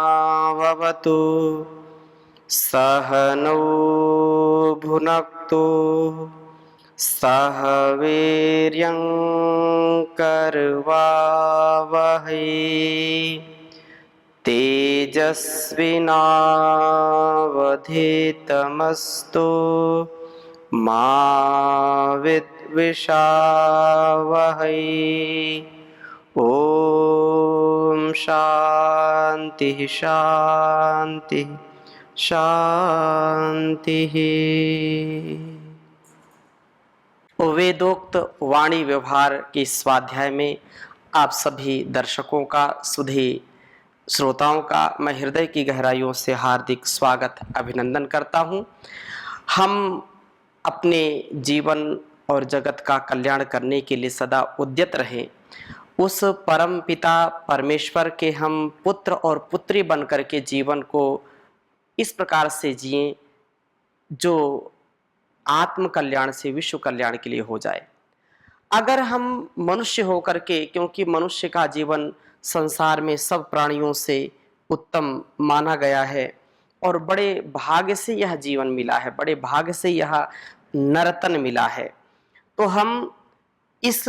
सहनाववतु सहनौ भुनक्तु सह वीर्यं करवावहै तेजस्विनावधीतमस्तु मा विद्विषावहै। ओम शांति शांति शांति। वेदोक्त वाणी व्यवहार के स्वाध्याय में आप सभी दर्शकों का, सुधी श्रोताओं का मैं हृदय की गहराइयों से हार्दिक स्वागत अभिनंदन करता हूं। हम अपने जीवन और जगत का कल्याण करने के लिए सदा उद्यत रहें। उस परम पिता परमेश्वर के हम पुत्र और पुत्री बनकर के जीवन को इस प्रकार से जिएं जो आत्म कल्याण से विश्व कल्याण के लिए हो जाए। अगर हम मनुष्य होकर के, क्योंकि मनुष्य का जीवन संसार में सब प्राणियों से उत्तम माना गया है और बड़े भाग्य से यह जीवन मिला है, बड़े भाग्य से यह नरतन मिला है, तो हम इस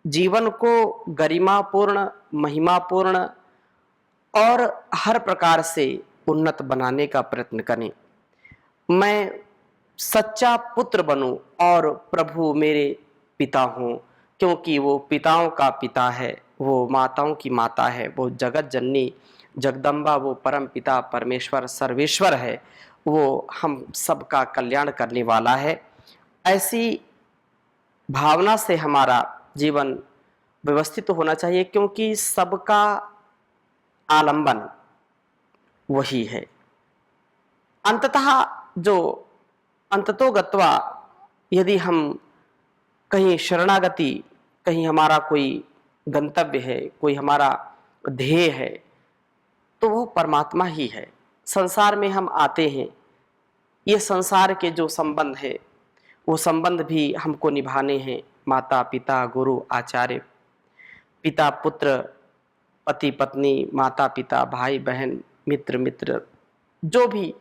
जीवन को गरिमापूर्ण, महिमापूर्ण और हर प्रकार से उन्नत बनाने का प्रयत्न करें। मैं सच्चा पुत्र बनूं और प्रभु मेरे पिता हों, क्योंकि वो पिताओं का पिता है, वो माताओं की माता है, वो जगत जननी जगदम्बा, वो परम पिता परमेश्वर सर्वेश्वर है, वो हम सबका कल्याण करने वाला है। ऐसी भावना से हमारा जीवन व्यवस्थित होना चाहिए, क्योंकि सबका आलंबन वही है। अंततः जो अंततो गत्वा यदि हम कहीं शरणागति, कहीं हमारा कोई गंतव्य है, कोई हमारा ध्येय है, तो वो परमात्मा ही है। संसार में हम आते हैं, ये संसार के जो संबंध है वो संबंध भी हमको निभाने हैं। माता पिता, गुरु आचार्य, पिता पुत्र, पति पत्नी, माता पिता, भाई बहन, मित्र मित्र, जो भी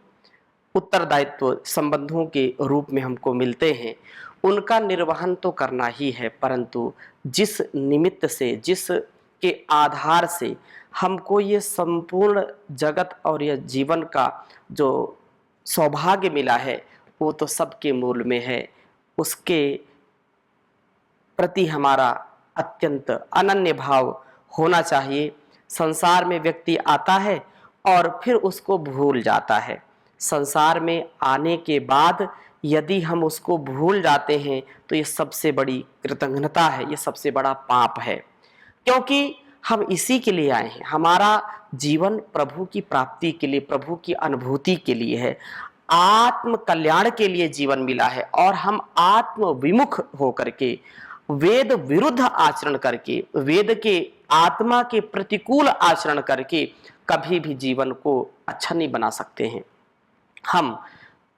उत्तरदायित्व संबंधों के रूप में हमको मिलते हैं, उनका निर्वहन तो करना ही है। परंतु जिस निमित्त से, जिस के आधार से हमको ये संपूर्ण जगत और यह जीवन का जो सौभाग्य मिला है, वो तो सबके मूल में है। उसके प्रति हमारा अत्यंत अनन्य भाव होना चाहिए। संसार में व्यक्ति आता है और फिर उसको भूल जाता है। संसार में आने के बाद यदि हम उसको भूल जाते हैं तो ये सबसे बड़ी कृतघ्नता है, ये सबसे बड़ा पाप है, क्योंकि हम इसी के लिए आए हैं। हमारा जीवन प्रभु की प्राप्ति के लिए, प्रभु की अनुभूति के लिए है, आत्म कल्याण के लिए जीवन मिला है। और हम आत्म विमुख होकर के, वेद विरुद्ध आचरण करके, वेद के आत्मा के प्रतिकूल आचरण करके कभी भी जीवन को अच्छा नहीं बना सकते हैं। हम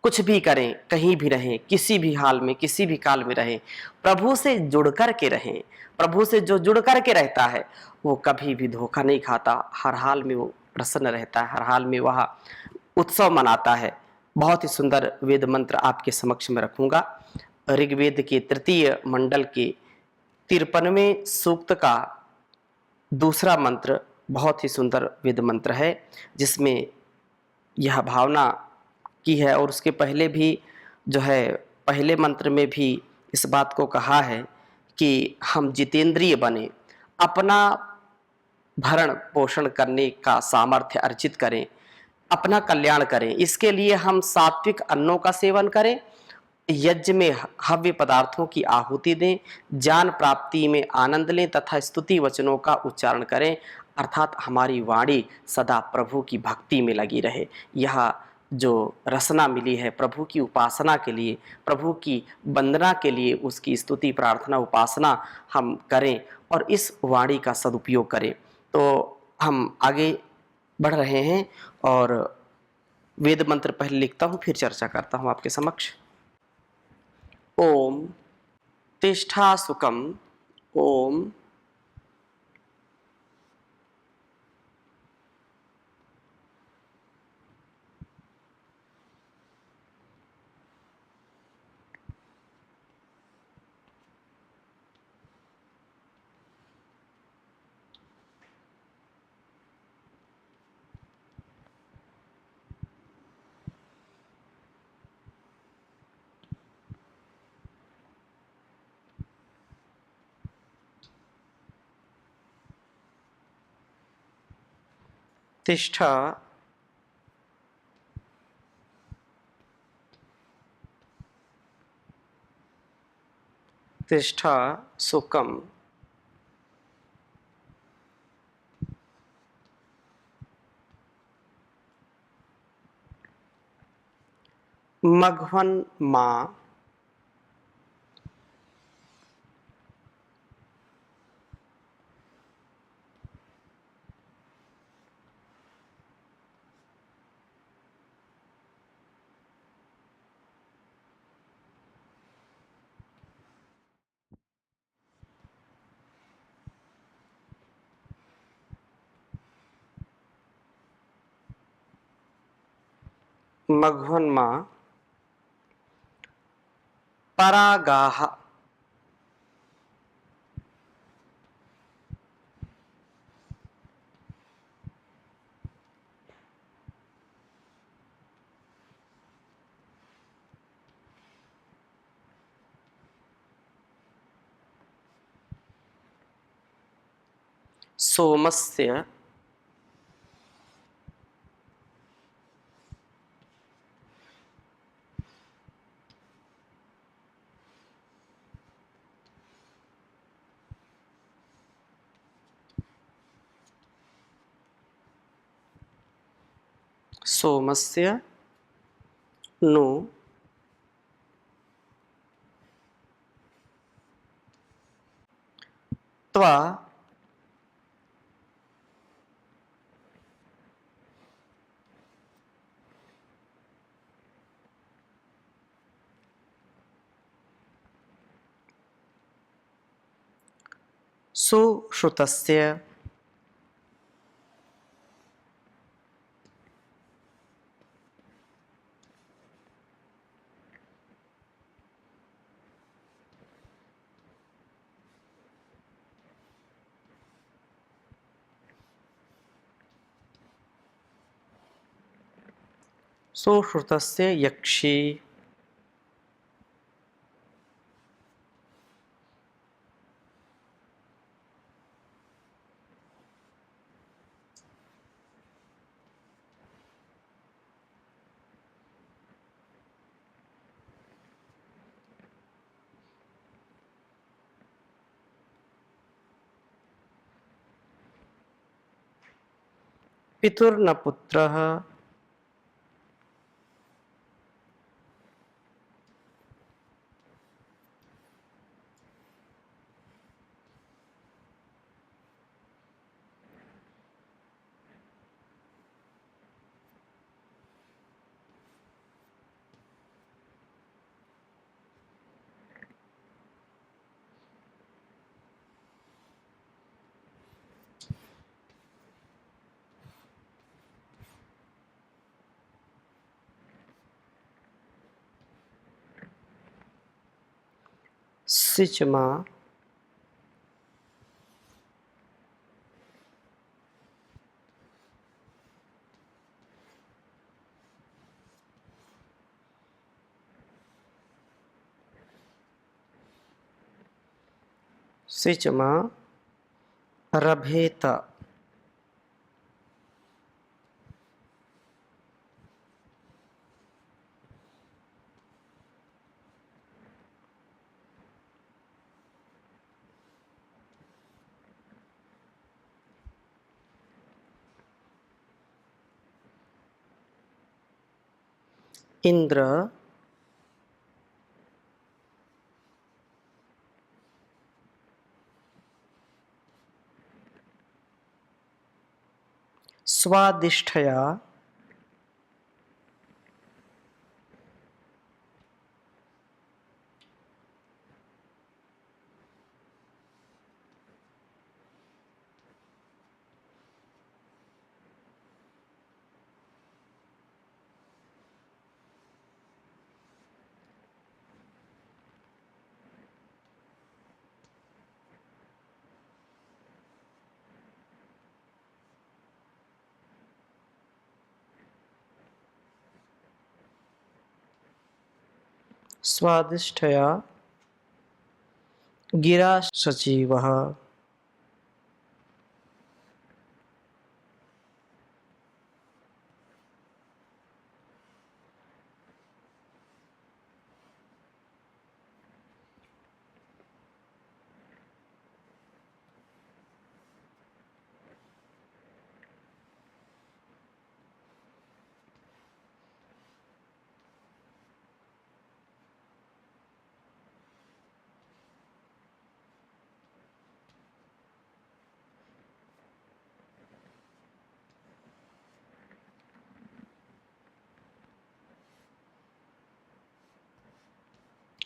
कुछ भी करें, कहीं भी रहें, किसी भी हाल में, किसी भी काल में रहें, प्रभु से जुड़ कर के रहें। प्रभु से जो जुड़ कर के रहता है वो कभी भी धोखा नहीं खाता, हर हाल में वो प्रसन्न रहता है, हर हाल में वह उत्सव मनाता है। बहुत ही सुंदर वेद मंत्र आपके समक्ष में रखूंगा। ऋग्वेद के तृतीय मंडल के 53वें सूक्त का दूसरा मंत्र बहुत ही सुंदर वेद मंत्र है, जिसमें यह भावना की है। और उसके पहले भी जो है, पहले मंत्र में भी इस बात को कहा है कि हम जितेंद्रिय बने, अपना भरण पोषण करने का सामर्थ्य अर्जित करें, अपना कल्याण करें। इसके लिए हम सात्विक अन्नों का सेवन करें, यज्ञ में हव्य पदार्थों की आहुति दें, ज्ञान प्राप्ति में आनंद लें तथा स्तुति वचनों का उच्चारण करें, अर्थात हमारी वाणी सदा प्रभु की भक्ति में लगी रहे। यह जो रसना मिली है प्रभु की उपासना के लिए, प्रभु की वंदना के लिए, उसकी स्तुति प्रार्थना उपासना हम करें और इस वाणी का सदुपयोग करें। तो हम आगे बढ़ रहे हैं और वेद मंत्र पहले लिखता हूँ, फिर चर्चा करता हूँ आपके समक्ष। ओम तिष्ठा सुखम, ओम तिष्ठ तिष्ठ सुखम मघवन माँ मघवन माँ परागाह सोमस्य सोमस्य नु त्वा सुश्रुतस्य सुश्रुतस्य यक्षी पितुर्न पुत्रः सिचमा सिचमा रभेत इंद्र स्वादिष्ठया स्वादिष्ठया गिरा सजीवः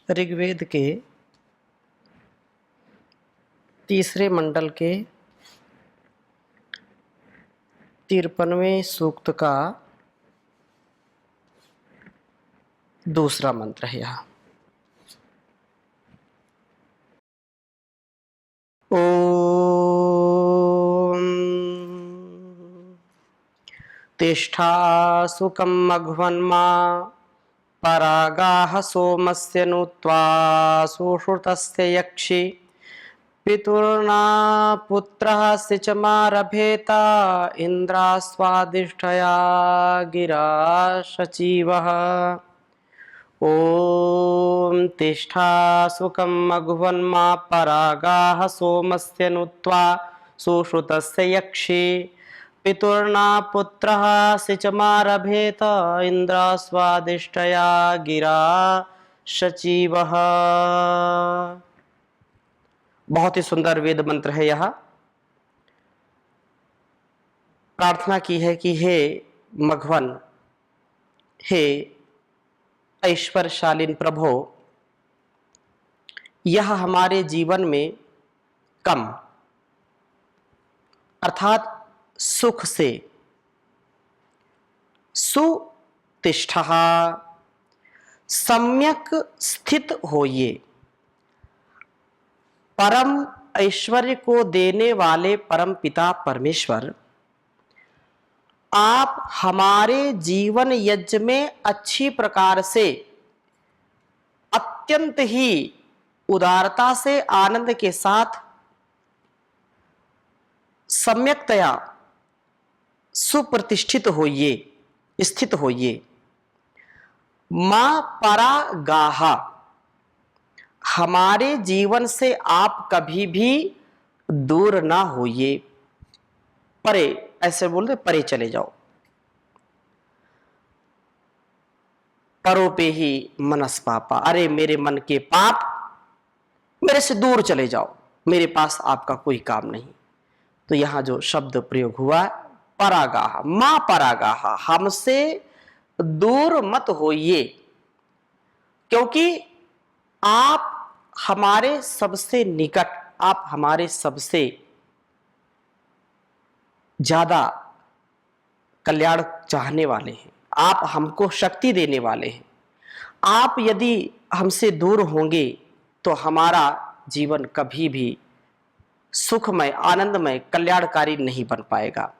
ऋग्वेद के 3 मंडल के 53वें सूक्त का दूसरा मंत्र है यह। ओम तिष्ठा सुकं मघवन्मा परागाः सोमस्य नुत्वा सुश्रुतस्य यक्षि पितुर्ना पुत्रः सिचमारभेता इन्द्रास्वादिष्ठया गिरा शचीवः। ओम तिष्ठा सुकं मघवन्मा परागाः सोमस्य नुत्वा सुश्रुतस्य यक्षि पितुर्ना पुत्रः सिचमारभेत इन्द्रास्वादिष्ठया गिरा शचीवः। बहुत ही सुंदर वेद मंत्र है यह। प्रार्थना की है कि हे मघवन, हे ऐश्वर्यशालीन प्रभो, यह हमारे जीवन में कम अर्थात सुख से सुतिष्ठः सम्यक स्थित होइए। परम ऐश्वर्य को देने वाले परम पिता परमेश्वर, आप हमारे जीवन यज्ञ में अच्छी प्रकार से अत्यंत ही उदारता से आनंद के साथ सम्यकतया सुप्रतिष्ठित होइए, स्थित होइए। मां परागाहा, हमारे जीवन से आप कभी भी दूर ना होइए। परे, ऐसे बोलते परे चले जाओ। परों पे ही मनस पापा, अरे मेरे मन के पाप मेरे से दूर चले जाओ, मेरे पास आपका कोई काम नहीं। तो यहां जो शब्द प्रयोग हुआ परागाह, मां परागाह, हमसे दूर मत होइए, क्योंकि आप हमारे सबसे निकट, आप हमारे सबसे ज्यादा कल्याण चाहने वाले हैं, आप हमको शक्ति देने वाले हैं। आप यदि हमसे दूर होंगे तो हमारा जीवन कभी भी सुखमय, आनंदमय, कल्याणकारी नहीं बन पाएगा।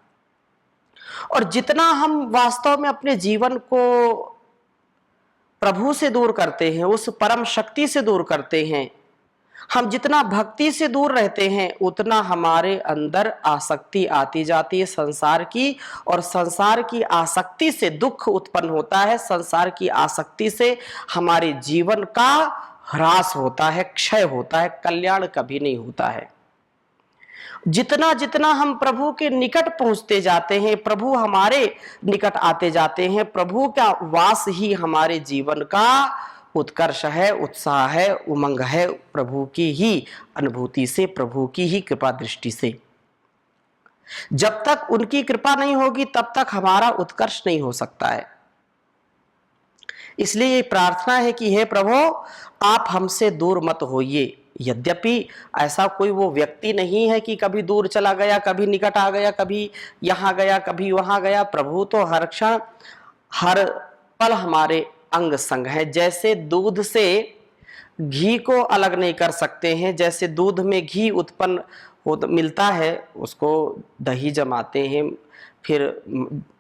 और जितना हम वास्तव में अपने जीवन को प्रभु से दूर करते हैं, उस परम शक्ति से दूर करते हैं, हम जितना भक्ति से दूर रहते हैं, उतना हमारे अंदर आसक्ति आती जाती है संसार की, और संसार की आसक्ति से दुख उत्पन्न होता है। संसार की आसक्ति से हमारे जीवन का ह्रास होता है, क्षय होता है, कल्याण कभी नहीं होता है। जितना जितना हम प्रभु के निकट पहुंचते जाते हैं, प्रभु हमारे निकट आते जाते हैं, प्रभु का वास ही हमारे जीवन का उत्कर्ष है, उत्साह है, उमंग है, प्रभु की ही अनुभूति से, प्रभु की ही कृपा दृष्टि से। जब तक उनकी कृपा नहीं होगी तब तक हमारा उत्कर्ष नहीं हो सकता है। इसलिए ये प्रार्थना है कि हे प्रभु, आप हमसे दूर मत होइए। यद्यपि ऐसा कोई वो व्यक्ति नहीं है कि कभी दूर चला गया, कभी निकट आ गया, कभी यहाँ गया, कभी वहां गया। प्रभु तो हर क्षण हर पल हमारे अंग संग है। जैसे दूध से घी को अलग नहीं कर सकते हैं, जैसे दूध में घी उत्पन्न मिलता है, उसको दही जमाते हैं, फिर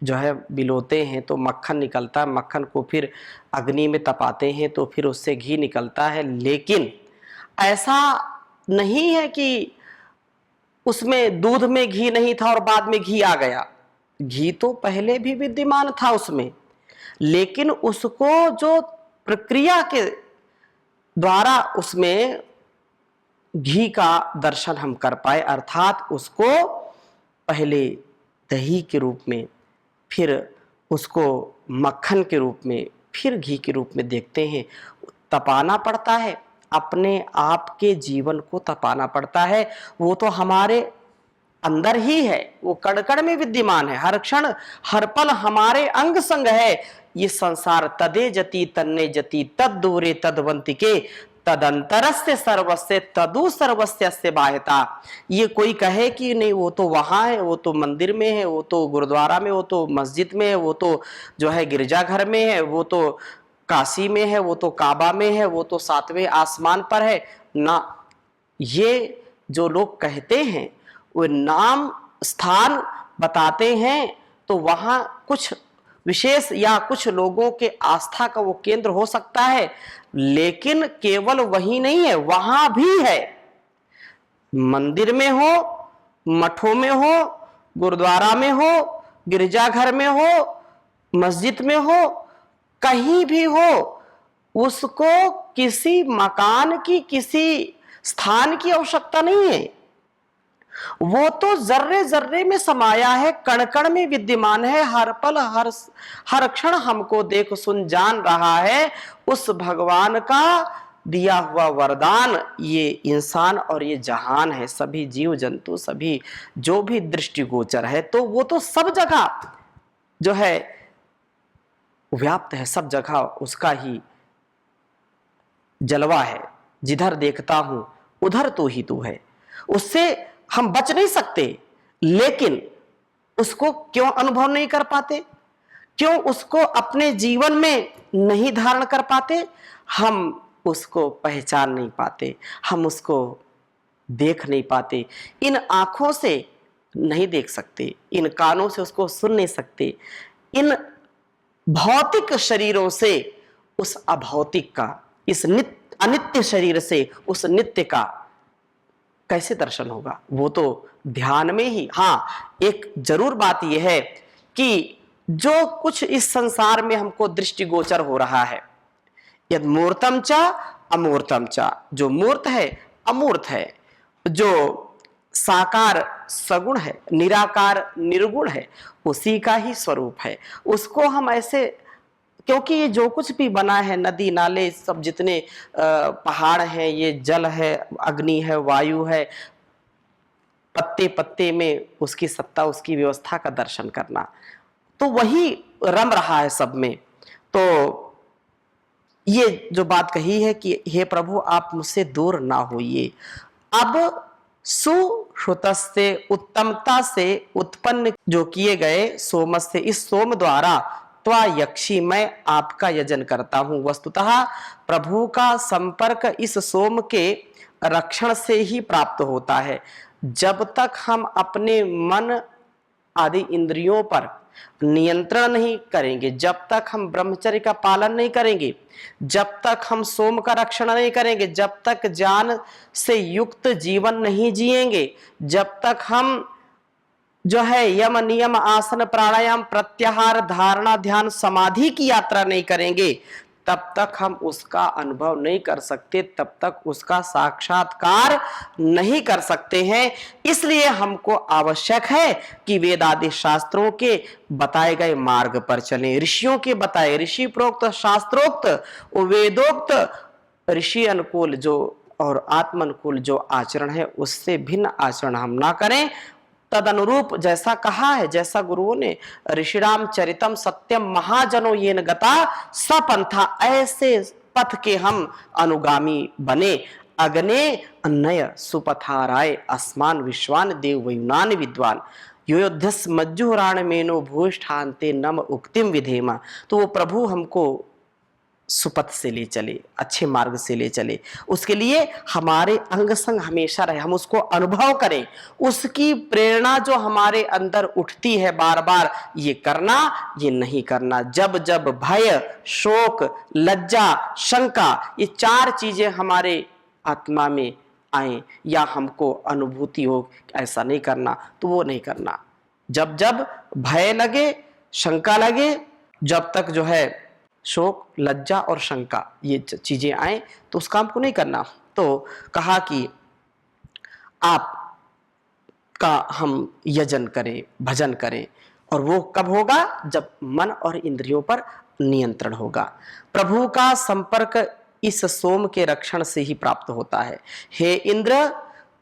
जो है बिलोते हैं तो मक्खन निकलता है, मक्खन को फिर अग्नि में तपाते हैं तो फिर उससे घी निकलता है। लेकिन ऐसा नहीं है कि उसमें दूध में घी नहीं था और बाद में घी आ गया। घी तो पहले भी विद्यमान था उसमें, लेकिन उसको जो प्रक्रिया के द्वारा उसमें घी का दर्शन हम कर पाए, अर्थात उसको पहले दही के रूप में, फिर उसको मक्खन के रूप में, फिर घी के रूप में देखते हैं। तपाना पड़ता है, अपने आप के जीवन को तपाना पड़ता है। वो तो हमारे अंदर ही है, वो कण कण में विद्यमान है, हर क्षण हर पल हमारे अंग संग है। ये संसार तदे जति तन्ने जति तद दूरे तदवंतिके तदंतरस्य सर्वस्य तदु सर्वस्य से बाह्यता। ये कोई कहे कि नहीं वो तो वहां है, वो तो मंदिर में है, वो तो गुरुद्वारा में, वो तो मस्जिद में है, वो तो जो है गिरजाघर में है, वो तो काशी में है, वो तो काबा में है, वो तो सातवें आसमान पर है ना। ये जो लोग कहते हैं वो नाम स्थान बताते हैं तो वहां कुछ विशेष या कुछ लोगों के आस्था का वो केंद्र हो सकता है, लेकिन केवल वही नहीं है, वहां भी है। मंदिर में हो, मठों में हो, गुरुद्वारा में हो, गिरजाघर में हो, मस्जिद में हो, कहीं भी हो, उसको किसी मकान की, किसी स्थान की आवश्यकता नहीं है। वो तो जर्रे जर्रे में समाया है, कण कण में विद्यमान है, हर पल हर क्षण हमको देख सुन जान रहा है। उस भगवान का दिया हुआ वरदान ये इंसान और ये जहान है, सभी जीव जंतु, सभी जो भी दृष्टिगोचर है, तो वो तो सब जगह जो है व्याप्त है, सब जगह उसका ही जलवा है। जिधर देखता हूं उधर तू ही तू है। उससे हम बच नहीं सकते, लेकिन उसको क्यों अनुभव नहीं कर पाते, क्यों उसको अपने जीवन में नहीं धारण कर पाते? हम उसको पहचान नहीं पाते, हम उसको देख नहीं पाते। इन आंखों से नहीं देख सकते, इन कानों से उसको सुन नहीं सकते, इन भौतिक शरीरों से उस अभौतिक का, इस अनित्य शरीर से उस नित्य का कैसे दर्शन होगा? वो तो ध्यान में ही। हाँ, एक जरूर बात यह है कि जो कुछ इस संसार में हमको दृष्टिगोचर हो रहा है, यद मूर्तम च अमूर्तम च, जो मूर्त है अमूर्त है, जो साकार सगुण है, निराकार निर्गुण है, उसी का ही स्वरूप है। उसको हम ऐसे, क्योंकि ये जो कुछ भी बना है, नदी नाले सब जितने पहाड़ हैं, ये जल है, अग्नि है, वायु है, पत्ते पत्ते में उसकी सत्ता, उसकी व्यवस्था का दर्शन करना, तो वही रम रहा है सब में। तो ये जो बात कही है कि हे प्रभु आप मुझसे दूर ना होइए। अब सुश्रुत से, उत्तमता से उत्पन्न जो किए गए सोम से, इस सोम द्वारा त्वा यक्षी मैं आपका यजन करता हूं। वस्तुतः प्रभु का संपर्क इस सोम के रक्षण से ही प्राप्त होता है। जब तक हम अपने मन आदि इंद्रियों पर नियंत्रण नहीं करेंगे, जब तक हम ब्रह्मचर्य का पालन नहीं करेंगे, जब तक हम सोम का रक्षण नहीं करेंगे, जब तक ज्ञान से युक्त जीवन नहीं जिएंगे, जब तक हम जो है यम नियम आसन प्राणायाम प्रत्याहार धारणा ध्यान समाधि की यात्रा नहीं करेंगे, तब तक हम उसका अनुभव नहीं कर सकते, तब तक उसका साक्षात्कार नहीं कर सकते हैं। इसलिए हमको आवश्यक है कि वेद आदि शास्त्रों के बताए गए मार्ग पर चलें, ऋषियों के बताए, ऋषि प्रोक्त शास्त्रोक्त वेदोक्त ऋषि अनुकूल जो और आत्म अनुकूल जो आचरण है, उससे भिन्न आचरण हम ना करें। तद अनुरूप जैसा कहा है, जैसा गुरुओं ने ऋषिराम चरितम सत्यम महाजनो येन गता सपंथा, ऐसे पथ के हम अनुगामी बने। अग्ने अन्नय सुपथाराय अस्मान विश्वान देव वयुनान विद्वान योद्धस मज्जुराण मेनो भूष्ठान्ते नम उक्तिम विधेमा। तो वो प्रभु हमको सुपथ से ले चले, अच्छे मार्ग से ले चले, उसके लिए हमारे अंग संग हमेशा रहे, हम उसको अनुभव करें, उसकी प्रेरणा जो हमारे अंदर उठती है बार बार, ये करना ये नहीं करना। जब जब भय, शोक, लज्जा, शंका, ये चार चीजें हमारे आत्मा में आए या हमको अनुभूति हो ऐसा नहीं करना, तो वो नहीं करना। जब जब भय लगे, शंका लगे, जब तक जो है शोक, लज्जा और शंका ये चीजें आए, तो उस काम को नहीं करना। तो कहा कि आप का हम यजन करें, भजन करें, और वो कब होगा? जब मन और इंद्रियों पर नियंत्रण होगा। प्रभु का संपर्क इस सोम के रक्षण से ही प्राप्त होता है। हे इंद्र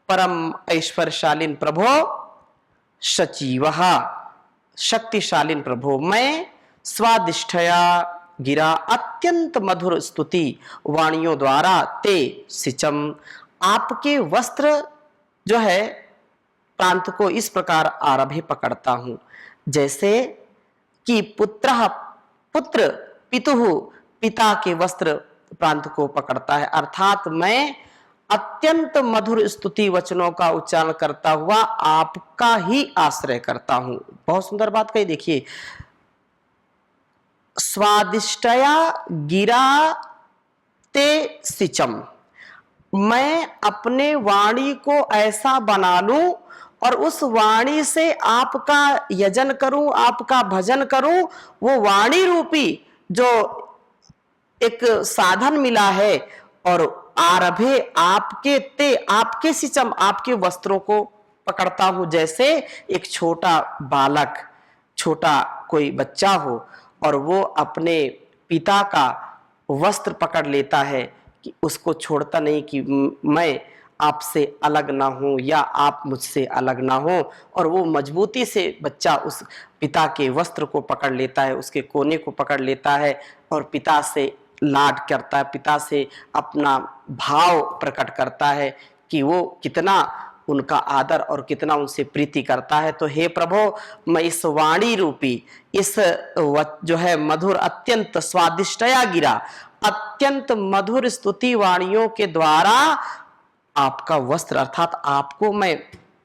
परम ऐश्वर्यशालीन प्रभो सचिवः, शक्तिशालीन प्रभो, मैं स्वादिष्ठया गिरा अत्यंत मधुर स्तुति वाणियों द्वारा ते सिचम, आपके वस्त्र जो है प्रांत को इस प्रकार आरभे पकड़ता हूं, जैसे कि पुत्र पितुः पिता के वस्त्र प्रांत को पकड़ता है। अर्थात मैं अत्यंत मधुर स्तुति वचनों का उच्चारण करता हुआ आपका ही आश्रय करता हूं। बहुत सुंदर बात कही, देखिए, स्वादिष्टया गिरा ते सिचम, मैं अपने वाणी को ऐसा बना लूं और उस वाणी से आपका यजन करूं, आपका भजन करूं। वो वाणी रूपी जो एक साधन मिला है, और आरभे आपके ते, आपके सिचम, आपके वस्त्रों को पकड़ता हूं। जैसे एक छोटा बालक, छोटा कोई बच्चा हो और वो अपने पिता का वस्त्र पकड़ लेता है, कि उसको छोड़ता नहीं कि मैं आपसे अलग ना हूं या आप मुझसे अलग ना हो, और वो मजबूती से बच्चा उस पिता के वस्त्र को पकड़ लेता है, उसके कोने को पकड़ लेता है और पिता से लाड करता है, पिता से अपना भाव प्रकट करता है कि वो कितना उनका आदर और कितना उनसे प्रीति करता है। तो हे प्रभु, मैं इस वाणी रूपी, इस जो है मधुर अत्यंत स्वादिष्टया गिरा, अत्यंत मधुर स्तुति वाणियों के द्वारा आपका वस्त्र अर्थात आपको मैं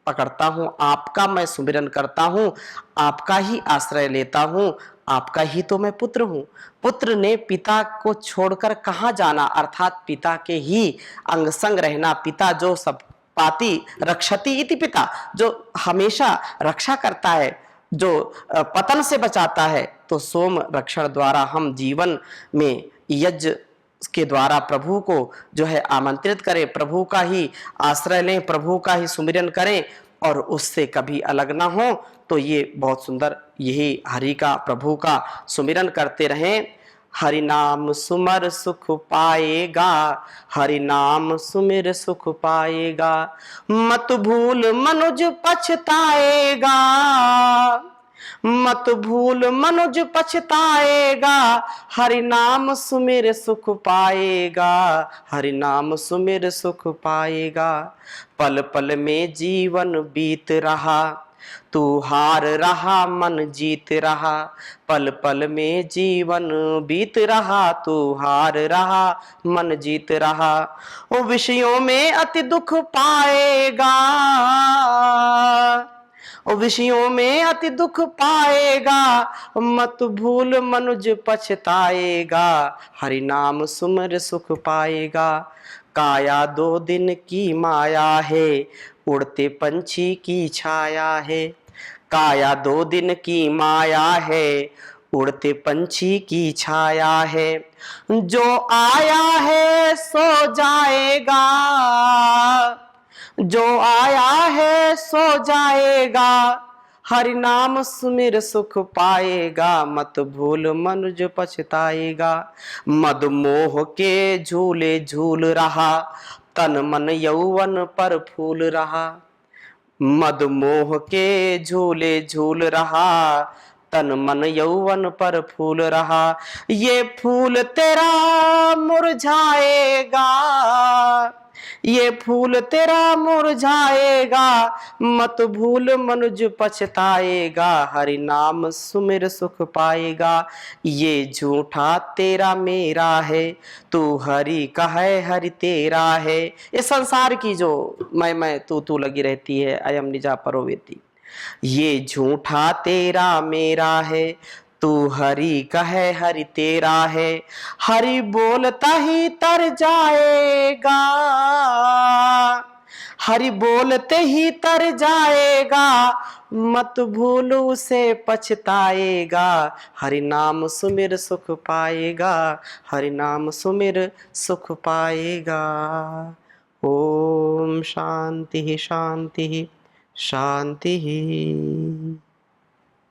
पकड़ता हूं, आपका मैं सुमिरन करता हूं, आपका ही आश्रय लेता हूं। आपका ही तो मैं पुत्र हूं। पुत्र ने पिता को छोड़कर कहां जाना, अर्थात पिता के ही अंग संग रहना। पिता जो सब पाति रक्षति इति पिता, जो हमेशा रक्षा करता है, जो पतन से बचाता है। तो सोम रक्षण द्वारा हम जीवन में यज्ञ के द्वारा प्रभु को जो है आमंत्रित करें, प्रभु का ही आश्रय लें, प्रभु का ही सुमिरन करें और उससे कभी अलग ना हो। तो ये बहुत सुंदर, यही हरि का, प्रभु का सुमिरन करते रहें। हरि नाम सुमर सुख पाएगा, हरि नाम सुमिर सुख पाएगा, मत भूल मनुज पछताएगा, मत भूल मनुज पछताएगा, हरि नाम सुमिर सुख पाएगा, हरि नाम सुमिर सुख पाएगा। पल पल में जीवन बीत रहा, तू हार रहा मन जीत रहा, पल पल में जीवन बीत रहा, तू हार रहा मन जीत रहा। ओ विषयों में अति दुख पाएगा, ओ विषयों में अति दुख पाएगा, मत भूल मनुज पछताएगा, हरि नाम सुमिर सुख पाएगा। काया 2 दिन की माया है, उड़ते पंछी की छाया है, काया 2 दिन की माया है, उड़ते पंछी की छाया है। जो आया है सो जाएगा, जो आया है सो जाएगा, हरि नाम सुमिर सुख पाएगा, मत भूल मनुज पछताएगा। मद मोह के झूले झूल रहा, तन मन यौवन पर फूल रहा, मद मोह के झूले झूल रहा, तन मन यौवन पर फूल रहा। ये फूल तेरा मुरझाएगा, ये फूल तेरा मुरझाएगा, मत भूल मनुज पछताएगा, हरि नाम सुमिर सुख पाएगा। ये झूठा तेरा मेरा है, तू हरि का है हरि तेरा है। इस संसार की जो मैं तू लगी रहती है, अयम निजा परोवेती, ये झूठा तेरा मेरा है, तू हरि का है हरि तेरा है। हरि बोलता ही तर जाएगा, हरि बोलते ही तर जाएगा, मत भूल उसे पछताएगा, हरि नाम सुमिर सुख पाएगा, हरि नाम सुमिर सुख पाएगा। ओम शांति शांति शांति।